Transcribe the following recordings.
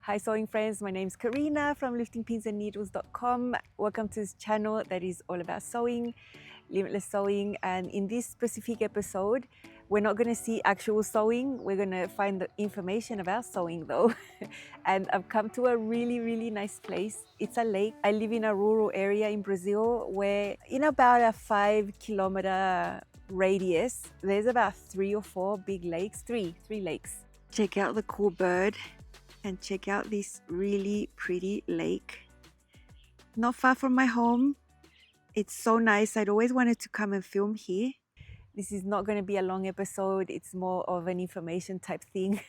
Hi sewing friends, my name is Karina from liftingpinsandneedles.com. Welcome to this channel that is all about sewing, limitless sewing, and in this specific episode we're not going to see actual sewing, we're going to find the information about sewing though. And I've come to a really nice place. It's a lake. I live in a rural area in Brazil where in about a 5-kilometer radius there's about 3 or 4 big lakes, three lakes. Check out the cool bird and check out this really pretty lake not far from my home. It's so nice. I'd always wanted to come and film here. This is not going to be a long episode, it's more of an information type thing.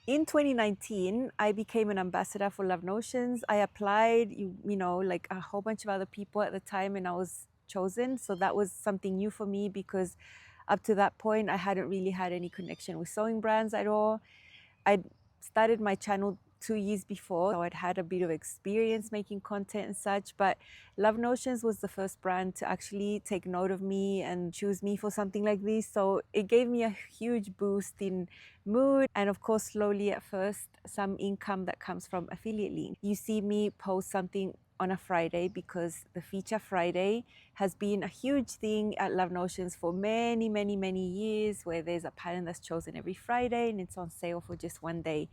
In 2019 I became an ambassador for Love Notions. I applied, you know, like a whole bunch of other people at the time, and I was chosen. So that was something new for me because up to that point I hadn't really had any connection with sewing brands at all. I'd started my channel 2 years before, so I'd had a bit of experience making content and such, but Love Notions was the first brand to actually take note of me and choose me for something like this. So it gave me a huge boost in mood, and of course slowly at first some income that comes from affiliate link. You see me post something on a Friday because the feature Friday has been a huge thing at Love Notions for many years, where there's a pattern that's chosen every Friday and it's on sale for just one day.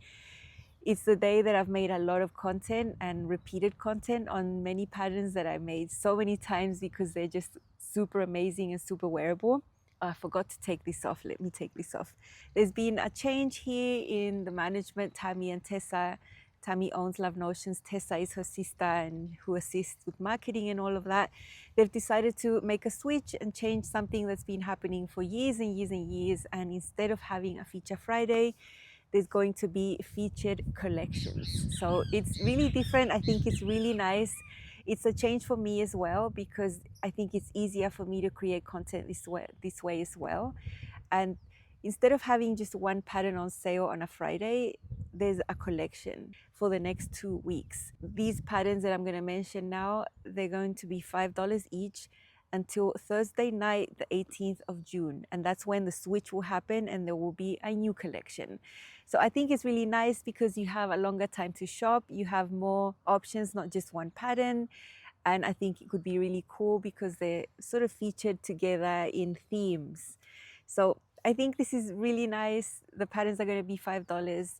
It's the day that I've made a lot of content and repeated content on many patterns that I made so many times because they're just super amazing and super wearable. I forgot to take this off. Let me take this off. There's been a change here in the management, Tammy and Tessa. Tammy owns Love Notions. Tessa is her sister and who assists with marketing and all of that. They've decided to make a switch and change something that's been happening for years and years. And instead of having a feature Friday, there's going to be featured collections. So it's really different. I think it's really nice. It's a change for me as well because I think it's easier for me to create content this way as well. And instead of having just one pattern on sale on a Friday, there's a collection for the next 2 weeks. These patterns that I'm going to mention now, they're going to be $5 each until Thursday night, the 18th of June. And that's when the switch will happen and there will be a new collection. So I think it's really nice because you have a longer time to shop. You have more options, not just one pattern. And I think it could be really cool because they're sort of featured together in themes. So I think this is really nice. The patterns are going to be $5.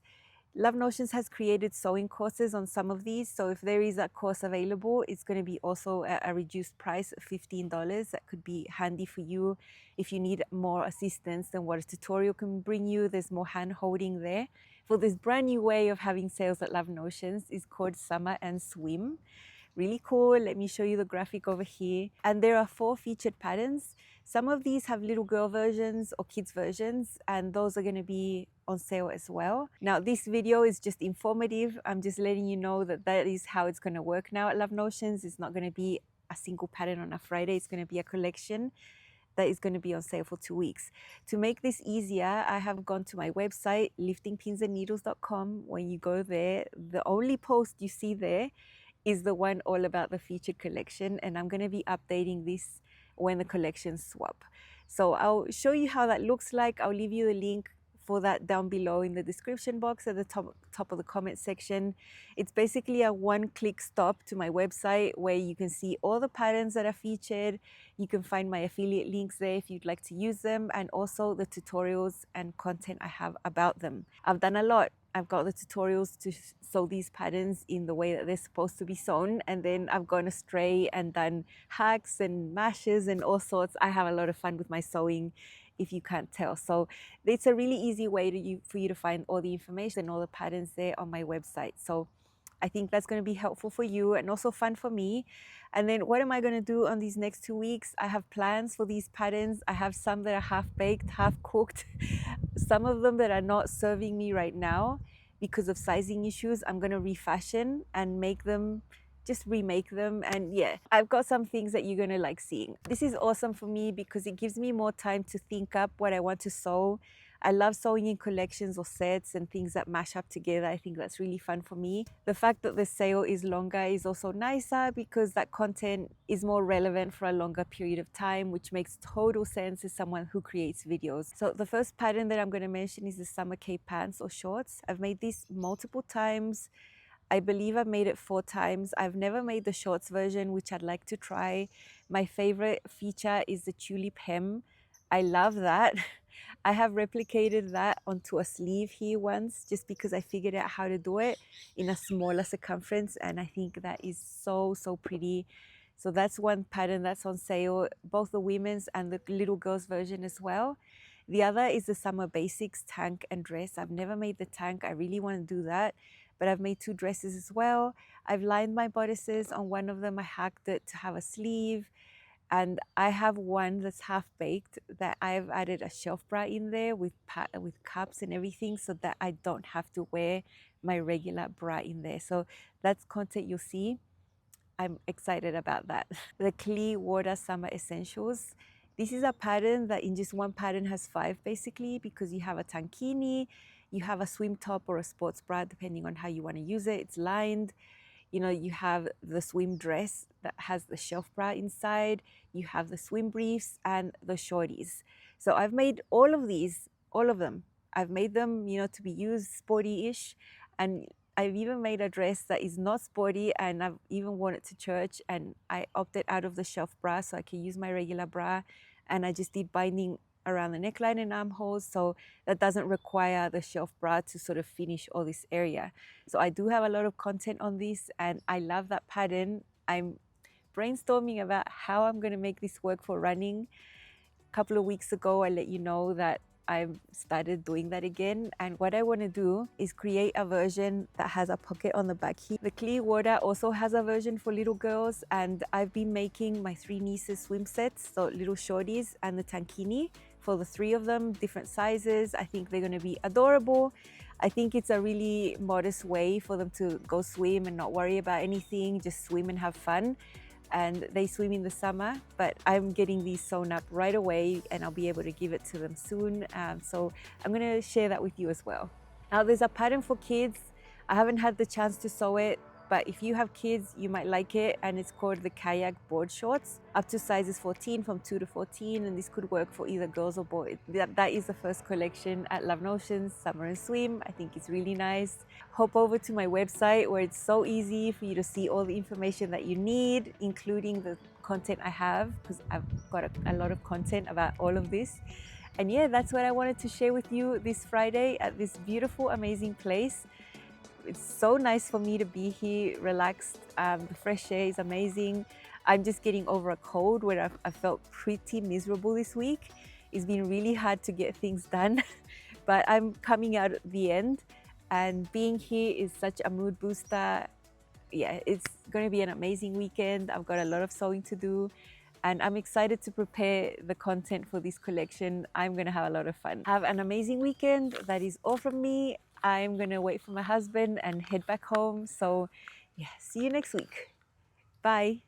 Love Notions has created sewing courses on some of these. So if there is a course available, it's going to be also at a reduced price of $15. That could be handy for you if you need more assistance than what a tutorial can bring you. There's more hand holding there. For this brand new way of having sales at Love Notions is called Summer and Swim. Really cool. Let me show you the graphic over here. And there are 4 featured patterns. Some of these have little girl versions or kids versions, and those are going to be on sale as well. Now this video is just informative. I'm just letting you know that that is how it's going to work now at Love Notions. It's not going to be a single pattern on a Friday. It's going to be a collection that is going to be on sale for 2 weeks. To make this easier, I have gone to my website, liftingpinsandneedles.com. When you go there, the only post you see there is the one all about the featured collection, and I'm going to be updating this when the collections swap. So I'll show you how that looks like. I'll leave you the link for that down below in the description box at the top of the comment section. It's basically a one-click stop to my website where you can see all the patterns that are featured. You can find my affiliate links there if you'd like to use them, and also the tutorials and content I have about them. I've done a lot. I've got the tutorials to sew these patterns in the way that they're supposed to be sewn, and then I've gone astray and done hacks and mashes and all sorts. I have a lot of fun with my sewing, if you can't tell. So it's a really easy way for you to find all the information and all the patterns there on my website. So I think that's going to be helpful for you and also fun for me. And then what am I going to do on these next 2 weeks? I have plans for these patterns. I have some that are half baked, half cooked. Some of them that are not serving me right now because of sizing issues, I'm going to refashion and make them, just remake them. And yeah, I've got some things that you're going to like seeing. This is awesome for me because it gives me more time to think up what I want to sew. I love sewing in collections or sets and things that mash up together. I think that's really fun for me. The fact that the sale is longer is also nicer because that content is more relevant for a longer period of time, which makes total sense as someone who creates videos. So the first pattern that I'm going to mention is the summer cape pants or shorts. I've made this multiple times. I believe I've made it 4 times. I've never made the shorts version, which I'd like to try. My favorite feature is the tulip hem. I love that. I have replicated that onto a sleeve here once just because I figured out how to do it in a smaller circumference, and I think that is so, so pretty. So that's one pattern that's on sale, both the women's and the little girls version as well. The other is the Summer Basics tank and dress. I've never made the tank. I really want to do that, but I've made 2 dresses as well. I've lined my bodices. On one of them, I hacked it to have a sleeve. And I have one that's half baked that I've added a shelf bra in there with cups and everything so that I don't have to wear my regular bra in there. So that's content you'll see. I'm excited about that. The Clear Water Summer Essentials. This is a pattern that in just one pattern has 5 basically, because you have a tankini, you have a swim top or a sports bra depending on how you want to use it. It's lined. You know, you have the swim dress that has the shelf bra inside, you have the swim briefs and the shorties. So I've made all of these, all of them. I've made them, you know, to be used sporty-ish, and I've even made a dress that is not sporty, and I've even worn it to church, and I opted out of the shelf bra so I can use my regular bra, and I just did binding around the neckline and armholes, so that doesn't require the shelf bra to sort of finish all this area. So I do have a lot of content on this, and I love that pattern. I'm brainstorming about how I'm going to make this work for running. A couple of weeks ago, I let you know that I've started doing that again, and what I want to do is create a version that has a pocket on the back here. The Clear Water also has a version for little girls, and I've been making my 3 nieces swim sets, so little shorties and the tankini for the 3 of them, different sizes. I think they're going to be adorable. I think it's a really modest way for them to go swim and not worry about anything, just swim and have fun. And they swim in the summer, but I'm getting these sewn up right away and I'll be able to give it to them soon. So I'm gonna share that with you as well. Now there's a pattern for kids. I haven't had the chance to sew it, but if you have kids, you might like it, and it's called the Kayak Board Shorts, up to sizes 14, from 2 to 14, and this could work for either girls or boys. That is the first collection at Love Notions, Summer and Swim. I think it's really nice. Hop over to my website where it's so easy for you to see all the information that you need, including the content I have, because I've got a lot of content about all of this. And yeah, that's what I wanted to share with you this Friday at this beautiful, amazing place. It's so nice for me to be here, relaxed. The fresh air is amazing. I'm just getting over a cold where I felt pretty miserable this week. It's been really hard to get things done, but I'm coming out at the end, and being here is such a mood booster. Yeah, it's going to be an amazing weekend. I've got a lot of sewing to do, and I'm excited to prepare the content for this collection. I'm going to have a lot of fun. Have an amazing weekend. That is all from me. I'm going to wait for my husband and head back home. So yeah, see you next week. Bye.